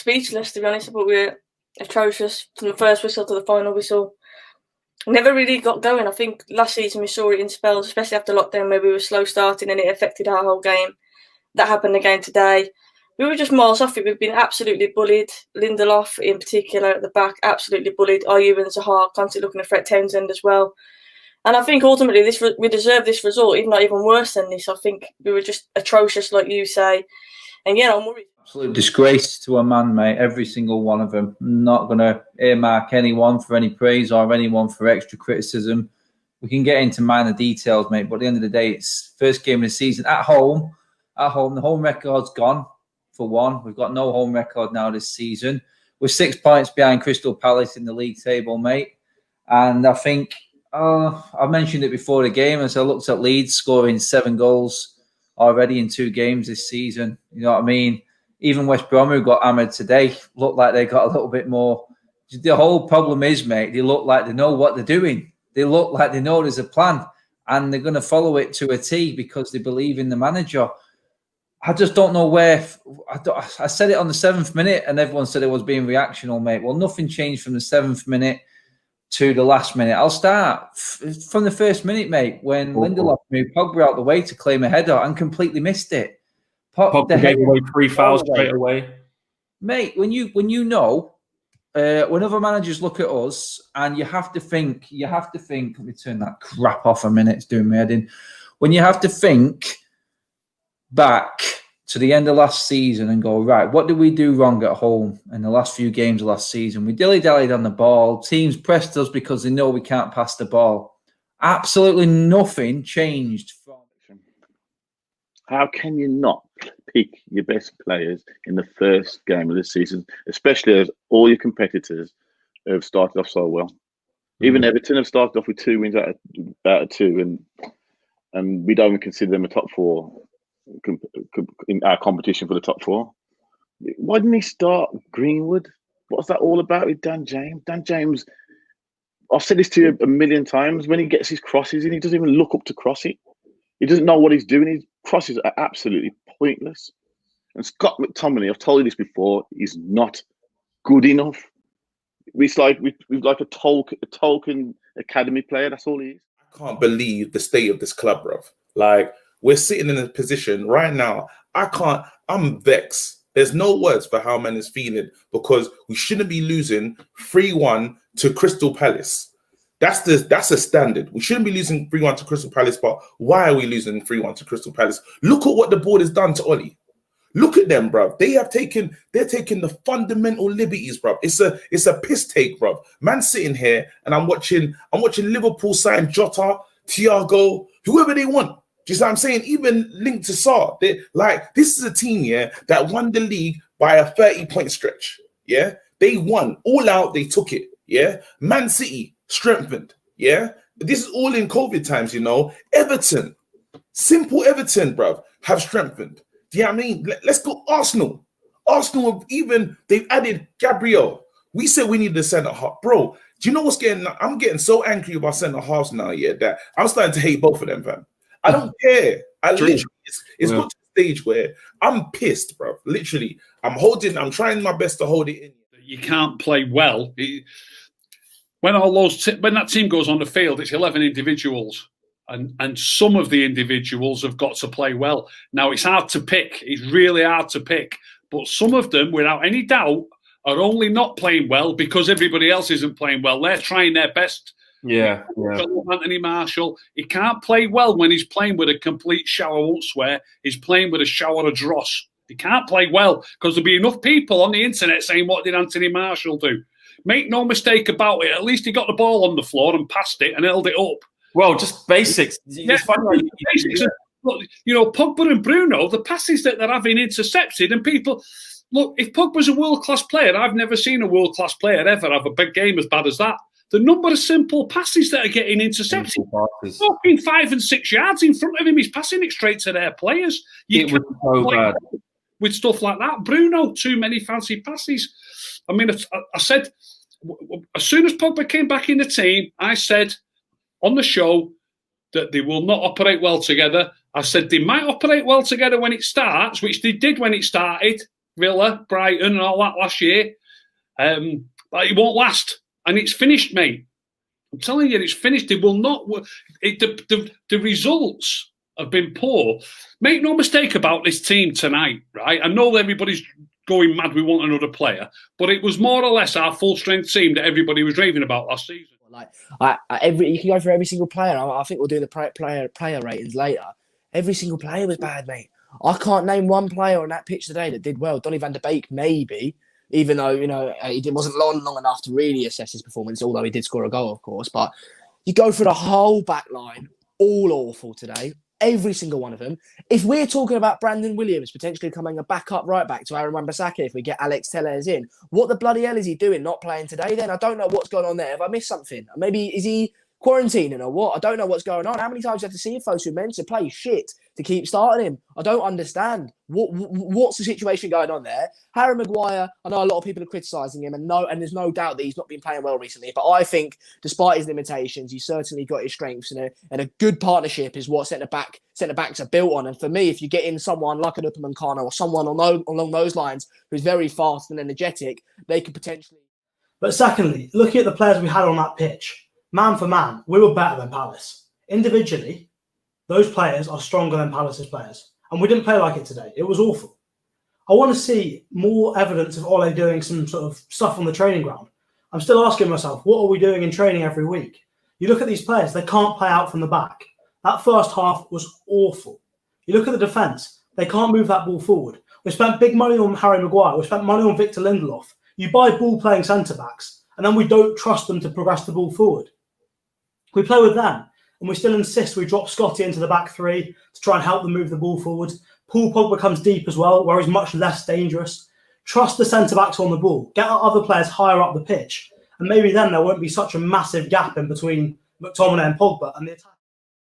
speechless, to be honest. But we're atrocious from the first whistle to the final whistle. Never really got going. I think last season we saw it in spells, especially after lockdown, where we were slow starting and it affected our whole game. That happened again today. We were just miles off it. We've been absolutely bullied. Lindelof, in particular, at the back, absolutely bullied. Ayew and Zaha constantly looking to threat Townsend as well. And I think ultimately we deserve this result, if not even worse than this. I think we were just atrocious, like you say. And yeah, I'm worried. Absolute disgrace to a man, mate. Every single one of them. I'm not going to earmark anyone for any praise or anyone for extra criticism. We can get into minor details, mate. But at the end of the day, it's first game of the season at home. At home, the home record's gone. For one, we've got no home record now this season. We're 6 points behind Crystal Palace in the league table, mate. And I think I mentioned it before the game as I looked at Leeds scoring 7 goals already in 2 games this season. You know what I mean? Even West Brom, who got hammered today, looked like they got a little bit more. The whole problem is, mate, they look like they know what they're doing. They look like they know there's a plan and they're going to follow it to a T because they believe in the manager. I just don't know where. I said it on the 7th minute and everyone said it was being reactional, mate. Well, nothing changed from the 7th minute to the last minute. I'll start from the first minute, mate, when Lindelof moved Pogba out the way to claim a header and completely missed it. Pogba gave away 3 fouls straight away. Mate, when you know, when other managers look at us and you have to think, let me turn that crap off a minute, it's doing my head in. When you have to think back to the end of last season and go, right, what did we do wrong at home in the last few games of last season? We dilly-dallied on the ball. Teams pressed us because they know we can't pass the ball. Absolutely nothing changed. How can you not pick your best players in the first game of the season, especially as all your competitors have started off so well? Even Everton have started off with 2 wins out of 2, and we don't even consider them a top 4 in our competition for the top 4. Why didn't he start Greenwood? What's that all about with Dan James? Dan James, I've said this to you a million times, when he gets his crosses in, he doesn't even look up to cross it. He doesn't know what he's doing. His crosses are absolutely pointless. And Scott McTominay, I've told you this before, he's not good enough. It's like we've like a Tolkien Academy player. That's all he is. I can't believe the state of this club, bruv. Like, we're sitting in a position right now. I'm vexed. There's no words for how man is feeling because we shouldn't be losing 3-1 to Crystal Palace. That's a standard. We shouldn't be losing 3-1 to Crystal Palace, but why are we losing 3-1 to Crystal Palace? Look at what the board has done to Ollie. Look at them, bruv. They're taking the fundamental liberties, bruv. It's a piss take, bruv. Man sitting here and I'm watching Liverpool sign Jota, Thiago, whoever they want. Do you see what I'm saying? Even linked to Sarr. This is a team, yeah, that won the league by a 30-point stretch. Yeah. They won. All out, they took it. Yeah. Man City strengthened. Yeah. This is all in COVID times, you know. Everton, simple Everton, bruv, have strengthened. Do you know what I mean? Let's go Arsenal. Arsenal, they've added Gabriel. We said we need the centre half. Bro, do you know what's I'm getting so angry about centre halves now, yeah, that I'm starting to hate both of them, fam. I don't care. It's got to the stage where I'm pissed, bro. Literally, I'm trying my best to hold it in. You can't play well. When that team goes on the field, it's 11 individuals. And some of the individuals have got to play well. Now, it's hard to pick. It's really hard to pick. But some of them, without any doubt, are only not playing well because everybody else isn't playing well. They're trying their best. Yeah. Anthony Marshall, he can't play well when he's playing with a complete shower, I won't swear. He's playing with a shower of dross. He can't play well because there'll be enough people on the internet saying, what did Anthony Marshall do? Make no mistake about it. At least he got the ball on the floor and passed it and held it up. Well, just basics. Yeah, basics. You know, Pogba and Bruno, the passes that they're having intercepted, and people look. If Pogba's a world-class player, I've never seen a world-class player ever have a big game as bad as that. The number of simple passes that are getting intercepted, fucking 5 and 6 yards in front of him, he's passing it straight to their players. It was so bad with stuff like that. Bruno, too many fancy passes. I mean, I said as soon as Pogba came back in the team, I said on the show that they will not operate well together. I said they might operate well together when it starts, which they did when it started, Villa, Brighton, and all that last year. It won't last, and it's finished, mate. I'm telling you, it's finished. It will not. The results have been poor. Make no mistake about this team tonight, right? I know everybody's going mad. We want another player, but it was more or less our full strength team that everybody was raving about last season. Like you can go for every single player. I think we'll do the player ratings later. Every single player was bad, mate. I can't name one player on that pitch today that did well. Donny van der Beek, maybe, even though he wasn't long enough to really assess his performance. Although he did score a goal, of course. But you go for the whole back line, all awful today. Every single one of them. If we're talking about Brandon Williams potentially becoming a backup right back to Aaron Wan-Bissaka if we get Alex Telles in, what the bloody hell is he doing not playing today then? I don't know what's going on there. Have I missed something? Maybe is he quarantining or what? I don't know what's going on. How many times do you have to see him Fosu Mensah play shit to keep starting him? I don't understand. What's the situation going on there? Harry Maguire, I know a lot of people are criticising him, and there's no doubt that he's not been playing well recently, but I think despite his limitations, he's certainly got his strengths, and a good partnership is what centre-backs are built on. And for me, if you get in someone like an Upamecano or someone along those lines who's very fast and energetic, they could potentially... But secondly, looking at the players we had on that pitch, man for man, we were better than Palace. Individually, those players are stronger than Palace's players. And we didn't play like it today. It was awful. I want to see more evidence of Ole doing some sort of stuff on the training ground. I'm still asking myself, what are we doing in training every week? You look at these players, they can't play out from the back. That first half was awful. You look at the defence, they can't move that ball forward. We spent big money on Harry Maguire. We spent money on Victor Lindelof. You buy ball-playing centre-backs, and then we don't trust them to progress the ball forward. We play with them, and we still insist we drop Scotty into the back three to try and help them move the ball forward. Paul Pogba comes deep as well, where he's much less dangerous. Trust the centre-backs on the ball. Get our other players higher up the pitch, and maybe then there won't be such a massive gap in between McTominay and Pogba, and the attack